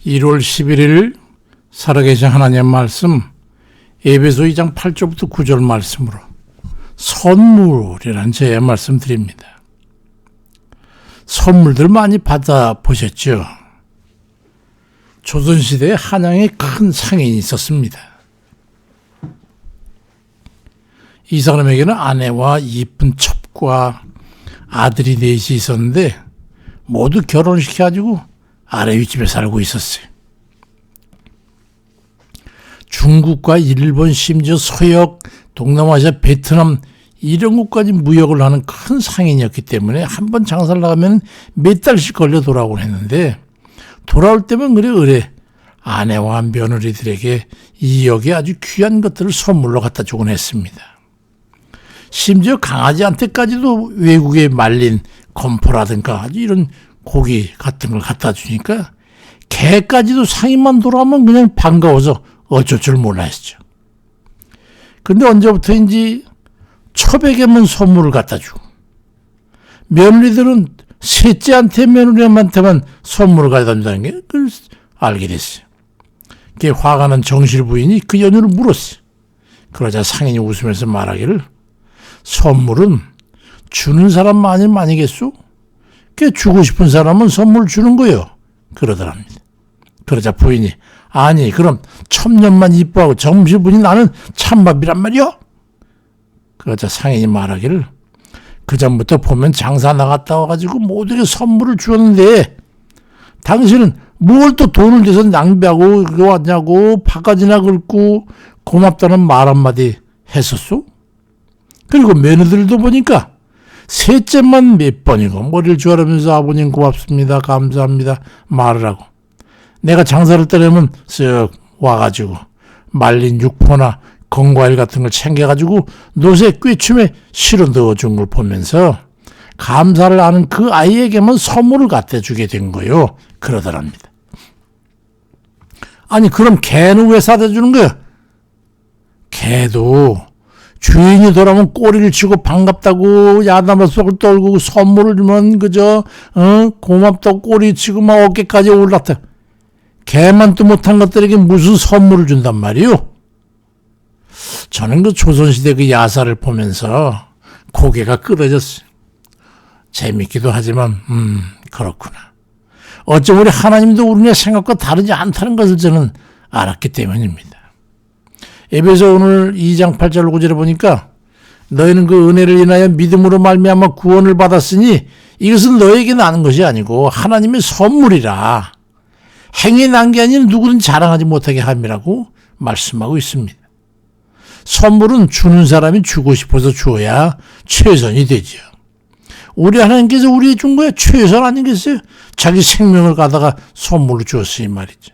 1월 11일 살아계신 하나님의 말씀 에베소 2장 8절부터 9절 말씀으로 선물이라는 제의 말씀 드립니다. 선물들 많이 받아보셨죠? 조선시대에 한양에 큰 상인이 있었습니다. 이 사람에게는 아내와 이쁜 첩과 아들이 넷이 있었는데 모두 결혼시켜가지고 아래 윗집에 살고 있었어요. 중국과 일본, 심지어 서역, 동남아시아, 베트남 이런 곳까지 무역을 하는 큰 상인이었기 때문에 한번 장사를 나가면 몇 달씩 걸려 돌아오곤 했는데 돌아올 때면 그래 아내와 며느리들에게 이역에 아주 귀한 것들을 선물로 갖다 주곤 했습니다. 심지어 강아지한테까지도 외국에 말린 건포라든가 아주 이런 고기 같은 걸 갖다 주니까 개까지도 상인만 돌아오면 그냥 반가워서 어쩔 줄 몰라 했죠. 근데 언제부터인지 첩에게만 선물을 갖다 주고 며느리들은 셋째한테 며느리한테만 선물을 갖다 준다는 게 그걸 알게 됐어요. 그게 화가 난 정실 부인이 그 연유를 물었어요. 그러자 상인이 웃으면서 말하기를 선물은 주는 사람만이 아니겠소? 그 주고 싶은 사람은 선물 주는 거요. 그러더랍니다. 그러자 부인이 아니 그럼 첩년만 이뻐하고 정실분이 나는 찬밥이란 말이요? 그러자 상인이 말하기를 그전부터 보면 장사 나갔다 와가지고 모두에게 선물을 주었는데 당신은 뭘 또 돈을 내서 낭비하고 그거 왔냐고 바가지나 긁고 고맙다는 말 한마디 했었소? 그리고 며느리들도 보니까 셋째만 몇 번이고 머리를 조아리면서 아버님 고맙습니다 감사합니다 말을 하고 내가 장사를 떠내면 쓱 와가지고 말린 육포나 건과일 같은 걸 챙겨가지고 노새 꿰춤에 실어 넣어준 걸 보면서 감사를 하는 그 아이에게만 선물을 갖다 주게 된 거요. 그러더랍니다. 아니 그럼 개는 왜 사다 주는 거야? 개도 주인이 돌아오면 꼬리를 치고 반갑다고 야단을 쏙 떨고 선물을 주면 그저 고맙다고 꼬리 치고 막 어깨까지 올랐다. 개만도 못한 것들에게 무슨 선물을 준단 말이요? 저는 그 조선시대 그 야사를 보면서 고개가 끄덕였어요. 재밌기도 하지만 그렇구나. 어쩜 우리 하나님도 우리의 생각과 다르지 않다는 것을 저는 알았기 때문입니다. 에베소 오늘 2장 8절 9절에 보니까 너희는 그 은혜를 인하여 믿음으로 말미암아 구원을 받았으니 이것은 너에게 나는 것이 아니고 하나님의 선물이라 행위 난 게 아닌 누구든 자랑하지 못하게 함이라고 말씀하고 있습니다. 선물은 주는 사람이 주고 싶어서 주어야 최선이 되죠. 우리 하나님께서 우리에게 준 거야 최선 아니겠어요? 자기 생명을 가다가 선물로 주었으니 말이죠.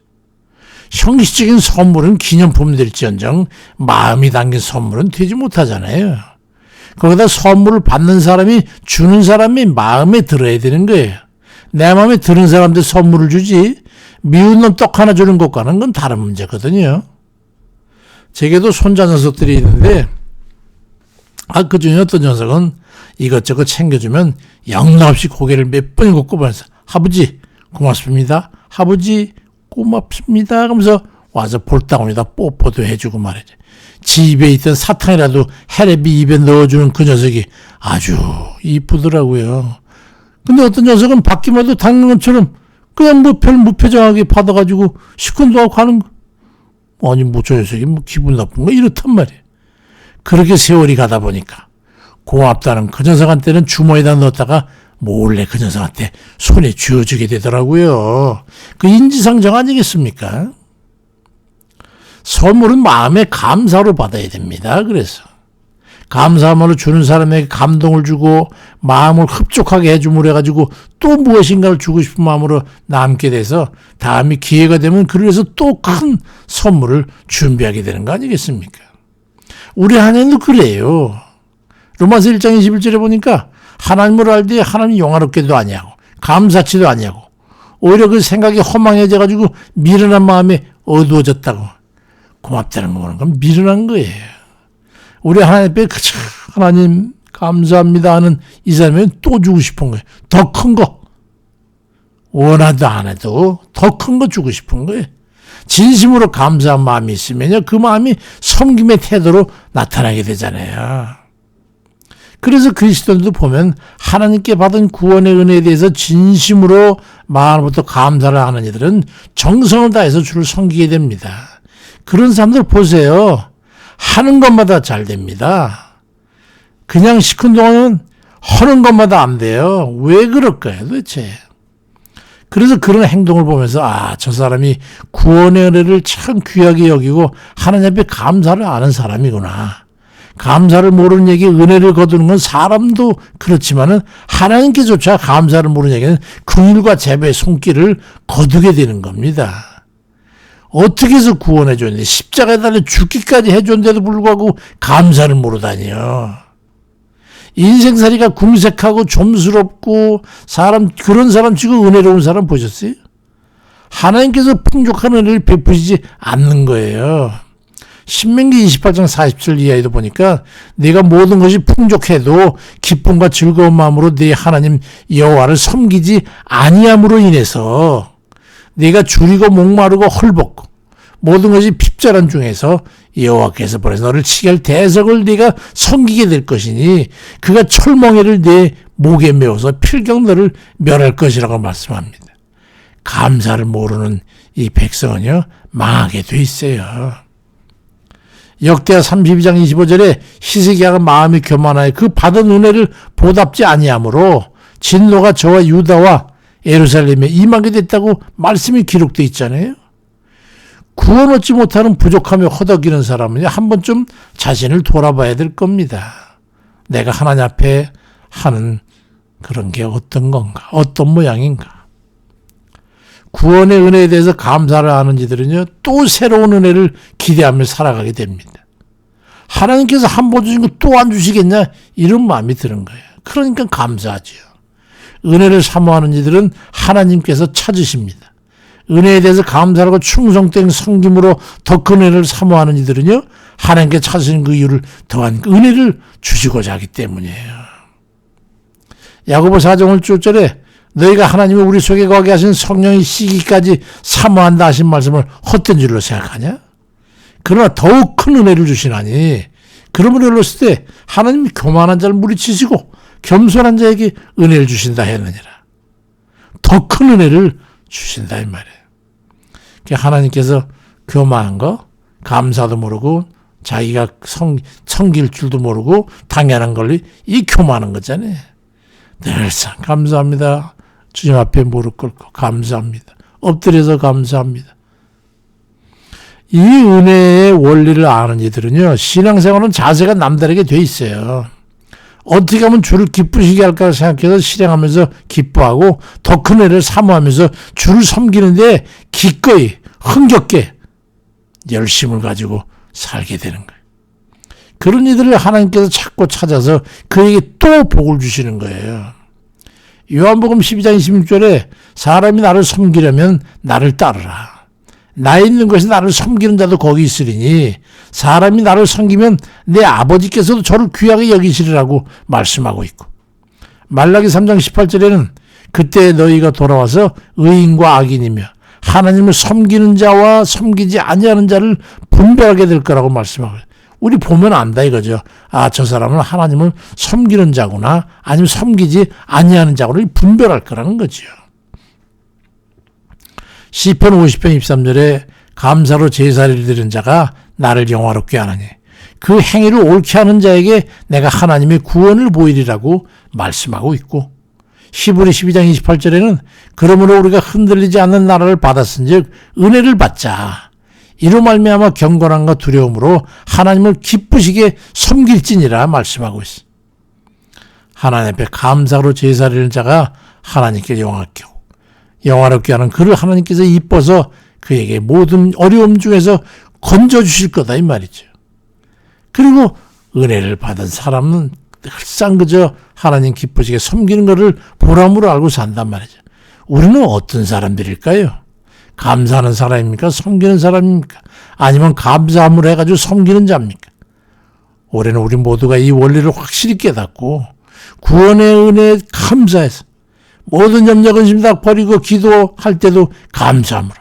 형식적인 선물은 기념품 될지언정 마음이 담긴 선물은 되지 못하잖아요. 거기다 선물을 받는 사람이 주는 사람이 마음에 들어야 되는 거예요. 내 마음에 드는 사람한테 선물을 주지 미운 놈 떡 하나 주는 것과는 건 다른 문제거든요. 제게도 손자 녀석들이 있는데 그 중에 어떤 녀석은 이것저것 챙겨주면 영락없이 고개를 몇 번이 굽고면서 아버지 고맙습니다. 아버지 고맙습니다. 하면서 와서 볼따구니다 뽀뽀도 해주고 말이죠. 집에 있던 사탕이라도 해레비 입에 넣어주는 그 녀석이 아주 이쁘더라고요. 근데 어떤 녀석은 받기만 해도 닦는 것처럼 그냥 별 무표정하게 받아가지고 시큰둥하고 가는 거. 아니 저 녀석이 기분 나쁜가 이렇단 말이에요. 그렇게 세월이 가다 보니까 고맙다는 그 녀석한테는 주머니에다 넣었다가 몰래 그 녀석한테 손에 쥐어주게 되더라고요. 그 인지상정 아니겠습니까? 선물은 마음의 감사로 받아야 됩니다. 그래서 감사함으로 주는 사람에게 감동을 주고 마음을 흡족하게 해줌으로 해가지고 또 무엇인가를 주고 싶은 마음으로 남게 돼서 다음에 기회가 되면 그를 위해서 또 큰 선물을 준비하게 되는 거 아니겠습니까? 우리 하나님도 그래요. 로마서 1장 21절에 보니까 하나님을 알되 하나님 영화롭게도 아니하고 감사치도 아니하고 오히려 그 생각이 허망해져가지고 미련한 마음에 어두워졌다고 고맙다는 거 보는 건 미련한 거예요. 우리 하나님 앞에 하나님 감사합니다 하는 이 사람이 또 주고 싶은 거예요. 더 큰 거. 원하도 안 해도 더 큰 거 주고 싶은 거예요. 진심으로 감사한 마음이 있으면요, 그 마음이 섬김의 태도로 나타나게 되잖아요. 그래서 그리스도인도 보면 하나님께 받은 구원의 은혜에 대해서 진심으로 마음부터 감사를 하는 이들은 정성을 다해서 주를 섬기게 됩니다. 그런 사람들 보세요. 하는 것마다 잘 됩니다. 그냥 시큰둥하면 하는 것마다 안 돼요. 왜 그럴까요, 도대체? 그래서 그런 행동을 보면서 저 사람이 구원의 은혜를 참 귀하게 여기고 하나님 앞에 감사를 아는 사람이구나. 감사를 모르는 얘기, 은혜를 거두는 건 사람도 그렇지만은 하나님께조차 감사를 모르는 얘기는 긍휼과 제배의 손길을 거두게 되는 겁니다. 어떻게 해서 구원해 줬는데 십자가에 달려 죽기까지 해줬는데도 불구하고 감사를 모르다니요. 인생살이가 궁색하고 좀스럽고 그런 사람 치고 은혜로운 사람 보셨어요? 하나님께서 풍족한 은혜를 베푸시지 않는 거예요. 신명기 28장 47 이하에도 보니까 네가 모든 것이 풍족해도 기쁨과 즐거운 마음으로 네 하나님 여호와를 섬기지 아니함으로 인해서 네가 줄이고 목마르고 헐벗고 모든 것이 핍절한 중에서 여호와께서 보내서 너를 치게 할 대적을 네가 섬기게 될 것이니 그가 철멍에를 네 목에 메어서 필경 너를 멸할 것이라고 말씀합니다. 감사를 모르는 이 백성은요, 망하게 돼 있어요. 역대하 32장 25절에 히스기야가 마음이 교만하여 그 받은 은혜를 보답지 아니하므로 진노가 저와 유다와 예루살렘에 임하게 됐다고 말씀이 기록되어 있잖아요. 구원 얻지 못하는 부족하며 허덕이는 사람은 한 번쯤 자신을 돌아봐야 될 겁니다. 내가 하나님 앞에 하는 그런 게 어떤 건가? 어떤 모양인가? 구원의 은혜에 대해서 감사를 하는 이들은요, 또 새로운 은혜를 기대하며 살아가게 됩니다. 하나님께서 한 번 주신 거 또 안 주시겠냐? 이런 마음이 드는 거예요. 그러니까 감사하지요. 은혜를 사모하는 이들은 하나님께서 찾으십니다. 은혜에 대해서 감사하고 충성된 섬김으로 더 큰 은혜를 사모하는 이들은요, 하나님께 찾으신 그 이유를 더한 은혜를 주시고자 하기 때문이에요. 야고보 4장 1절에 너희가 하나님이 우리 속에 거하게 하신 성령의 시기까지 사모한다 하신 말씀을 헛된 줄로 생각하냐? 그러나 더욱 큰 은혜를 주시나니 그러므로 일렀을 때 하나님이 교만한 자를 물리치시고 겸손한 자에게 은혜를 주신다 했느니라. 더 큰 은혜를 주신다 이 말이에요. 하나님께서 교만한 거, 감사도 모르고 자기가 섬길 줄도 모르고 당연한 권리, 이 교만한 거잖아요. 늘상 감사합니다. 주님 앞에 무릎 꿇고 감사합니다. 엎드려서 감사합니다. 이 은혜의 원리를 아는 이들은요, 신앙생활은 자세가 남다르게 돼 있어요. 어떻게 하면 주를 기쁘시게 할까 생각해서 실행하면서 기뻐하고 더 큰 은혜를 사모하면서 주를 섬기는데 기꺼이 흥겹게 열심을 가지고 살게 되는 거예요. 그런 이들을 하나님께서 찾고 찾아서 그에게 또 복을 주시는 거예요. 요한복음 12장 26절에 사람이 나를 섬기려면 나를 따르라. 나에 있는 것이 나를 섬기는 자도 거기 있으리니 사람이 나를 섬기면 내 아버지께서도 저를 귀하게 여기시리라고 말씀하고 있고, 말라기 3장 18절에는 그때 너희가 돌아와서 의인과 악인이며 하나님을 섬기는 자와 섬기지 아니하는 자를 분별하게 될 거라고 말씀하고 있어요. 우리 보면 안다 이거죠. 저 사람은 하나님을 섬기는 자구나, 아니면 섬기지 아니하는 자구나 분별할 거라는 거죠. 시편 50편 23절에 감사로 제사를 드리는 자가 나를 영화롭게 하나니 그 행위를 옳게 하는 자에게 내가 하나님의 구원을 보이리라고 말씀하고 있고, 히브리 12장 28절에는 그러므로 우리가 흔들리지 않는 나라를 받았은즉 은혜를 받자. 이로 말미암아 경건함과 두려움으로 하나님을 기쁘시게 섬길지니라 말씀하고 있습니다. 하나님 앞에 감사로 제사를 드리는 자가 하나님께 영화롭게 하는 그를 하나님께서 이뻐서 그에게 모든 어려움 중에서 건져주실 거다 이 말이죠. 그리고 은혜를 받은 사람은 항상 그저 하나님 기쁘시게 섬기는 것을 보람으로 알고 산단 말이죠. 우리는 어떤 사람들일까요? 감사하는 사람입니까? 섬기는 사람입니까? 아니면 감사함으로 해가지고 섬기는 자입니까? 올해는 우리 모두가 이 원리를 확실히 깨닫고 구원의 은혜에 감사해서 모든 염려 근심 다 버리고 기도할 때도 감사하므로.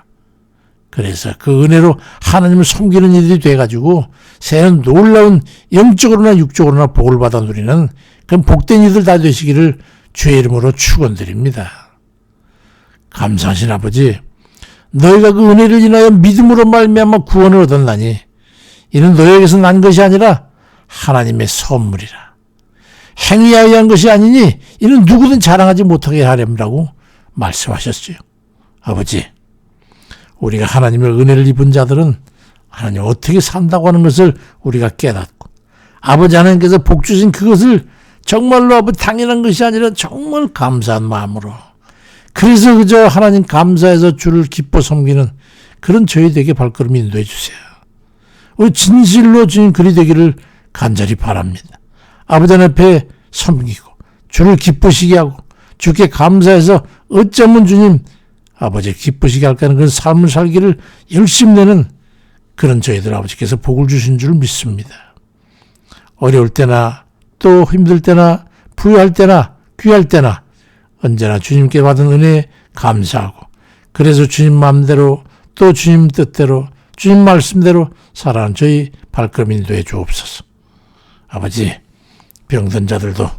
그래서 그 은혜로 하나님을 섬기는 일이 돼가지고 새는 놀라운 영적으로나 육적으로나 복을 받아 누리는 그런 복된 이들 다 되시기를 주의 이름으로 축원드립니다. 감사하신 아버지, 너희가 그 은혜를 인하여 믿음으로 말미암아 구원을 얻었나니 이는 너희에게서 난 것이 아니라 하나님의 선물이라. 행위에 의한 것이 아니니 이는 누구든 자랑하지 못하게 하렴이라고 말씀하셨어요. 아버지, 우리가 하나님의 은혜를 입은 자들은 하나님 어떻게 산다고 하는 것을 우리가 깨닫고 아버지 하나님께서 복 주신 그것을 정말로 아버지 당연한 것이 아니라 정말 감사한 마음으로, 그래서 그저 하나님 감사해서 주를 기뻐 섬기는 그런 저희 되게 발걸음 인도해 주세요. 우리 진실로 주님 그리 되기를 간절히 바랍니다. 아버지 하나님 앞에 섬기고 주를 기쁘시게 하고 주께 감사해서 어쩌면 주님 아버지 기쁘시게 할까 하는 그런 삶을 살기를 열심히 내는 그런 저희들 아버지께서 복을 주신 줄 믿습니다. 어려울 때나 또 힘들 때나 부유할 때나 귀할 때나 언제나 주님께 받은 은혜에 감사하고, 그래서 주님 마음대로 또 주님 뜻대로 주님 말씀대로 살아가는 저희 발걸음 인도해 주옵소서. 아버지, 병든 자들도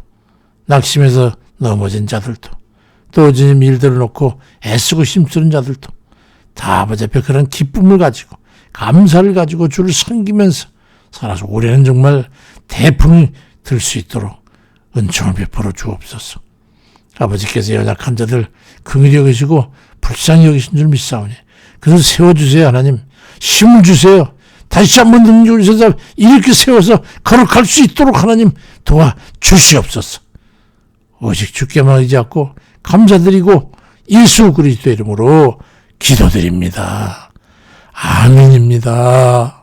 낙심해서 넘어진 자들도 또 주님 일들을 놓고 애쓰고 힘쓰는 자들도 다 아버지 앞에 그런 기쁨을 가지고 감사를 가지고 주를 섬기면서 살아서 올해는 정말 대풍이 들 수 있도록 은총을 베풀어 주옵소서. 아버지께서 연약한 자들 긍휼히 여기시고 불쌍히 여기신 줄 믿사오니 그래서 세워주세요. 하나님 힘을 주세요. 다시 한번 능력을 주셔서 이렇게 세워서 걸어갈 수 있도록 하나님 도와주시옵소서. 오직 주께만 의지하고 감사드리고 예수 그리스도 이름으로 기도드립니다. 아멘입니다.